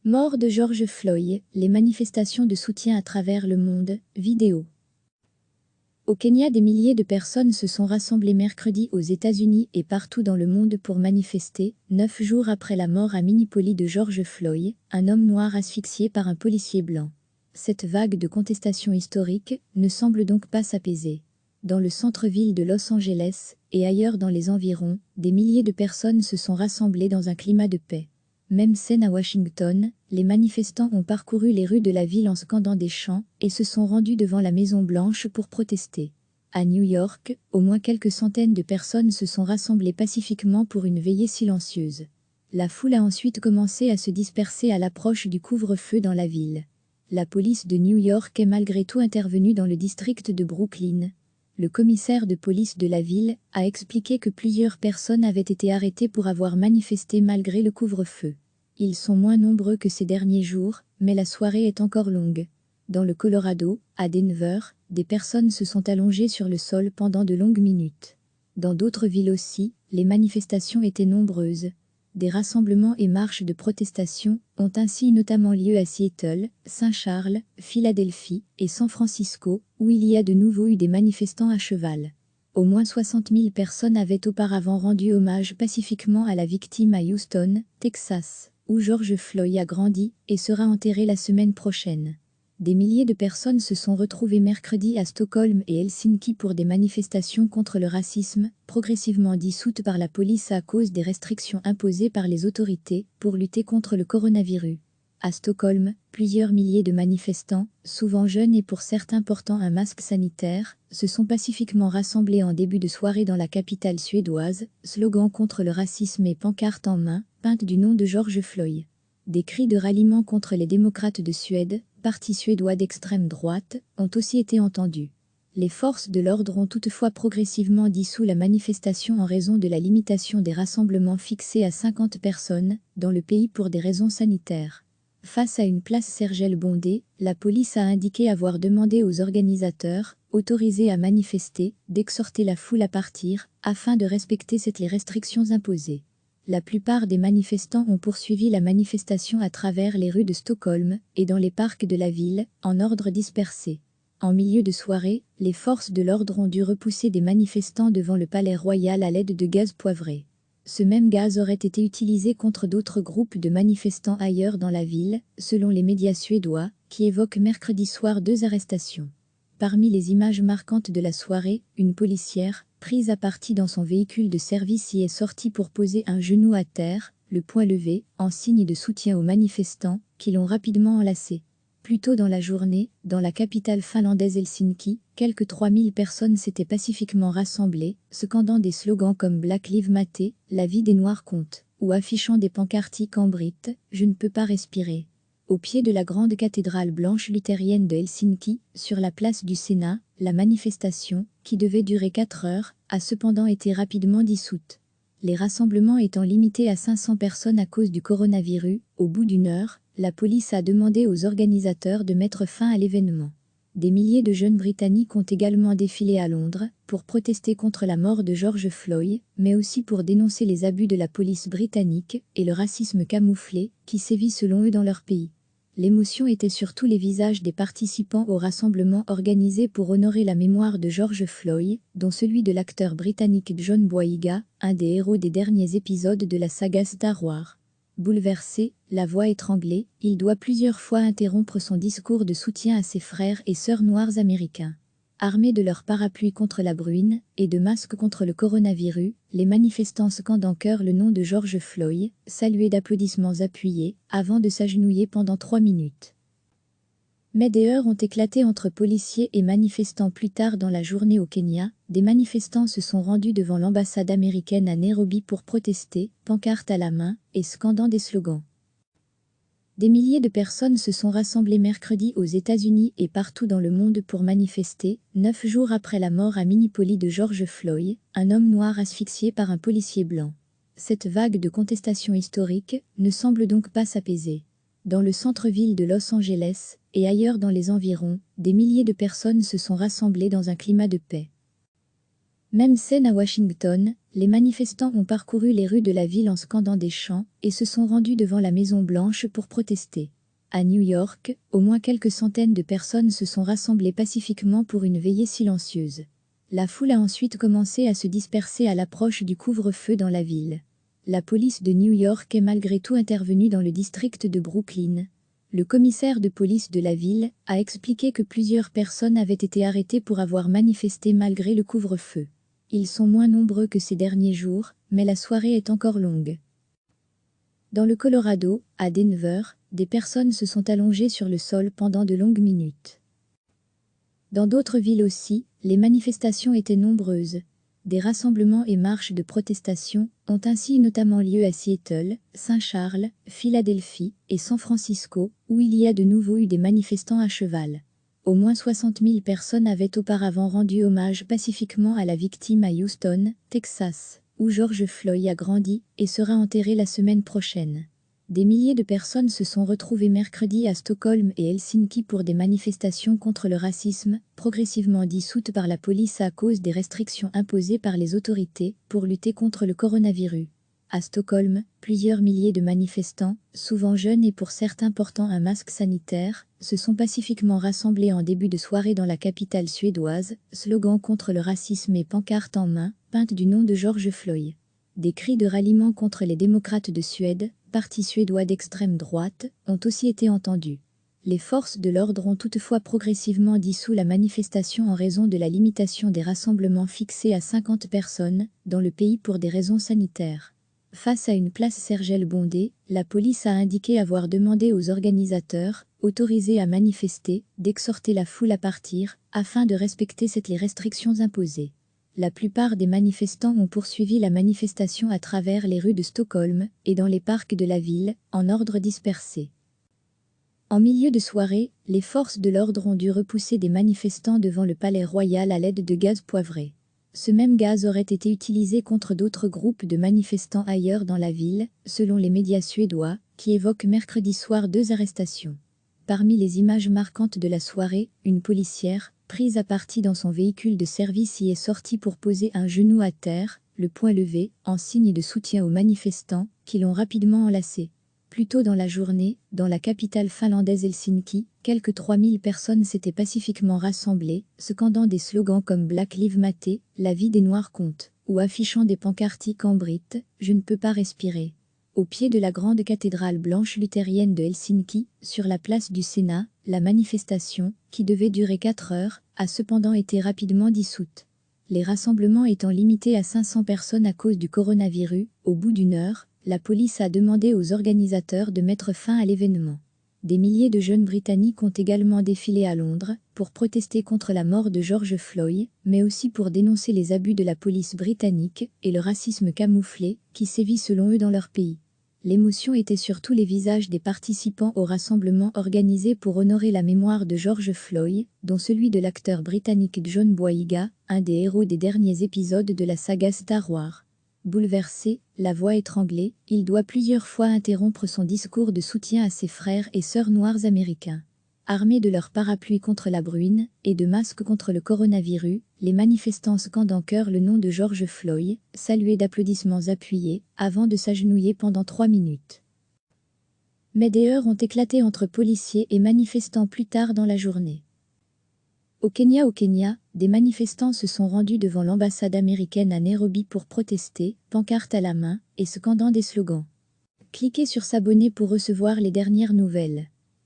Mort de George Floyd, les manifestations de soutien à travers le monde, vidéo. Au Kenya, des milliers de personnes se sont rassemblées mercredi aux États-Unis et partout dans le monde pour manifester, 9 jours après la mort à Minneapolis de George Floyd, un homme noir asphyxié par un policier blanc. Cette vague de contestation historique ne semble donc pas s'apaiser. Dans le centre-ville de Los Angeles et ailleurs dans les environs, des milliers de personnes se sont rassemblées dans un climat de paix. Même scène à Washington, les manifestants ont parcouru les rues de la ville en scandant des chants et se sont rendus devant la Maison-Blanche pour protester. À New York, au moins quelques centaines de personnes se sont rassemblées pacifiquement pour une veillée silencieuse. La foule a ensuite commencé à se disperser à l'approche du couvre-feu dans la ville. La police de New York est malgré tout intervenue dans le district de Brooklyn. Le commissaire de police de la ville a expliqué que plusieurs personnes avaient été arrêtées pour avoir manifesté malgré le couvre-feu. Ils sont moins nombreux que ces derniers jours, mais la soirée est encore longue. Dans le Colorado, à Denver, des personnes se sont allongées sur le sol pendant de longues minutes. Dans d'autres villes aussi, les manifestations étaient nombreuses. Des rassemblements et marches de protestation ont ainsi notamment lieu à Seattle, Saint-Charles, Philadelphie et San Francisco, où il y a de nouveau eu des manifestants à cheval. Au moins 60 000 personnes avaient auparavant rendu hommage pacifiquement à la victime à Houston, Texas, où George Floyd a grandi et sera enterré la semaine prochaine. Des milliers de personnes se sont retrouvées mercredi à Stockholm et Helsinki pour des manifestations contre le racisme, progressivement dissoutes par la police à cause des restrictions imposées par les autorités pour lutter contre le coronavirus. À Stockholm, plusieurs milliers de manifestants, souvent jeunes et pour certains portant un masque sanitaire, se sont pacifiquement rassemblés en début de soirée dans la capitale suédoise, slogans contre le racisme et pancartes en main, peintes du nom de George Floyd. Des cris de ralliement contre les démocrates de Suède, parti suédois d'extrême droite, ont aussi été entendus. Les forces de l'ordre ont toutefois progressivement dissous la manifestation en raison de la limitation des rassemblements fixés à 50 personnes dans le pays pour des raisons sanitaires. Face à une place Sergel bondée, la police a indiqué avoir demandé aux organisateurs, autorisés à manifester, d'exhorter la foule à partir, afin de respecter les restrictions imposées. La plupart des manifestants ont poursuivi la manifestation à travers les rues de Stockholm et dans les parcs de la ville, en ordre dispersé. En milieu de soirée, les forces de l'ordre ont dû repousser des manifestants devant le palais royal à l'aide de gaz poivré. Ce même gaz aurait été utilisé contre d'autres groupes de manifestants ailleurs dans la ville, selon les médias suédois, qui évoquent mercredi soir 2 arrestations. Parmi les images marquantes de la soirée, une policière, prise à partie dans son véhicule de service, y est sortie pour poser un genou à terre, le poing levé, en signe de soutien aux manifestants, qui l'ont rapidement enlacée. Plus tôt dans la journée, dans la capitale finlandaise Helsinki, quelques 3000 personnes s'étaient pacifiquement rassemblées, scandant des slogans comme Black Lives Matter, la vie des Noirs compte, ou affichant des pancartes cambrites, je ne peux pas respirer. Au pied de la grande cathédrale blanche luthérienne de Helsinki, sur la place du Sénat, la manifestation, qui devait durer 4 heures, a cependant été rapidement dissoute. Les rassemblements étant limités à 500 personnes à cause du coronavirus, au bout d'une heure, la police a demandé aux organisateurs de mettre fin à l'événement. Des milliers de jeunes Britanniques ont également défilé à Londres pour protester contre la mort de George Floyd, mais aussi pour dénoncer les abus de la police britannique et le racisme camouflé qui sévit selon eux dans leur pays. L'émotion était sur tous les visages des participants au rassemblement organisé pour honorer la mémoire de George Floyd, dont celui de l'acteur britannique John Boyega, un des héros des derniers épisodes de la saga Star Wars. Bouleversé, la voix étranglée, il doit plusieurs fois interrompre son discours de soutien à ses frères et sœurs noirs américains. Armés de leurs parapluies contre la bruine et de masques contre le coronavirus, les manifestants scandent en chœur le nom de George Floyd, salués d'applaudissements appuyés, avant de s'agenouiller pendant 3 minutes. Mais des heurts ont éclaté entre policiers et manifestants plus tard dans la journée au Kenya. Des manifestants se sont rendus devant l'ambassade américaine à Nairobi pour protester, pancartes à la main, et scandant des slogans. Des milliers de personnes se sont rassemblées mercredi aux États-Unis et partout dans le monde pour manifester, 9 jours après la mort à Minneapolis de George Floyd, un homme noir asphyxié par un policier blanc. Cette vague de contestation historique ne semble donc pas s'apaiser. Dans le centre-ville de Los Angeles et ailleurs dans les environs, des milliers de personnes se sont rassemblées dans un climat de paix. Même scène à Washington, les manifestants ont parcouru les rues de la ville en scandant des chants et se sont rendus devant la Maison-Blanche pour protester. À New York, au moins quelques centaines de personnes se sont rassemblées pacifiquement pour une veillée silencieuse. La foule a ensuite commencé à se disperser à l'approche du couvre-feu dans la ville. La police de New York est malgré tout intervenue dans le district de Brooklyn. Le commissaire de police de la ville a expliqué que plusieurs personnes avaient été arrêtées pour avoir manifesté malgré le couvre-feu. Ils sont moins nombreux que ces derniers jours, mais la soirée est encore longue. Dans le Colorado, à Denver, des personnes se sont allongées sur le sol pendant de longues minutes. Dans d'autres villes aussi, les manifestations étaient nombreuses. Des rassemblements et marches de protestation ont ainsi notamment lieu à Seattle, Saint-Charles, Philadelphie et San Francisco, où il y a de nouveau eu des manifestants à cheval. Au moins 60 000 personnes avaient auparavant rendu hommage pacifiquement à la victime à Houston, Texas, où George Floyd a grandi et sera enterré la semaine prochaine. Des milliers de personnes se sont retrouvées mercredi à Stockholm et Helsinki pour des manifestations contre le racisme, progressivement dissoutes par la police à cause des restrictions imposées par les autorités pour lutter contre le coronavirus. À Stockholm, plusieurs milliers de manifestants, souvent jeunes et pour certains portant un masque sanitaire, se sont pacifiquement rassemblés en début de soirée dans la capitale suédoise, slogans contre le racisme et pancartes en main, peintes du nom de George Floyd. Des cris de ralliement contre les démocrates de Suède, parti suédois d'extrême droite, ont aussi été entendus. Les forces de l'ordre ont toutefois progressivement dissous la manifestation en raison de la limitation des rassemblements fixés à 50 personnes dans le pays pour des raisons sanitaires. Face à une place Sergel bondée, la police a indiqué avoir demandé aux organisateurs, autorisés à manifester, d'exhorter la foule à partir, afin de respecter les restrictions imposées. La plupart des manifestants ont poursuivi la manifestation à travers les rues de Stockholm et dans les parcs de la ville, en ordre dispersé. En milieu de soirée, les forces de l'ordre ont dû repousser des manifestants devant le palais royal à l'aide de gaz poivré. Ce même gaz aurait été utilisé contre d'autres groupes de manifestants ailleurs dans la ville, selon les médias suédois, qui évoquent mercredi soir 2 arrestations. Parmi les images marquantes de la soirée, une policière, prise à partie dans son véhicule de service, y est sortie pour poser un genou à terre, le poing levé, en signe de soutien aux manifestants, qui l'ont rapidement enlacée. Plus tôt dans la journée, dans la capitale finlandaise Helsinki, quelques 3000 personnes s'étaient pacifiquement rassemblées, scandant des slogans comme Black Lives Matter, la vie des Noirs compte, ou affichant des pancartes cambrites, je ne peux pas respirer. Au pied de la grande cathédrale blanche luthérienne de Helsinki, sur la place du Sénat, la manifestation, qui devait durer 4 heures, a cependant été rapidement dissoute. Les rassemblements étant limités à 500 personnes à cause du coronavirus, au bout d'une heure, la police a demandé aux organisateurs de mettre fin à l'événement. Des milliers de jeunes Britanniques ont également défilé à Londres pour protester contre la mort de George Floyd, mais aussi pour dénoncer les abus de la police britannique et le racisme camouflé qui sévit selon eux dans leur pays. L'émotion était sur tous les visages des participants au rassemblement organisé pour honorer la mémoire de George Floyd, dont celui de l'acteur britannique John Boyega, un des héros des derniers épisodes de la saga Star Wars. Bouleversé, la voix étranglée, il doit plusieurs fois interrompre son discours de soutien à ses frères et sœurs noirs américains. Armés de leurs parapluies contre la bruine et de masques contre le coronavirus, les manifestants scandent en chœur le nom de George Floyd, salués d'applaudissements appuyés, avant de s'agenouiller pendant 3 minutes. Mais des heurts ont éclaté entre policiers et manifestants plus tard dans la journée. Au Kenya, des manifestants se sont rendus devant l'ambassade américaine à Nairobi pour protester, pancartes à la main, et scandant des slogans. Cliquez sur s'abonner pour recevoir les dernières nouvelles.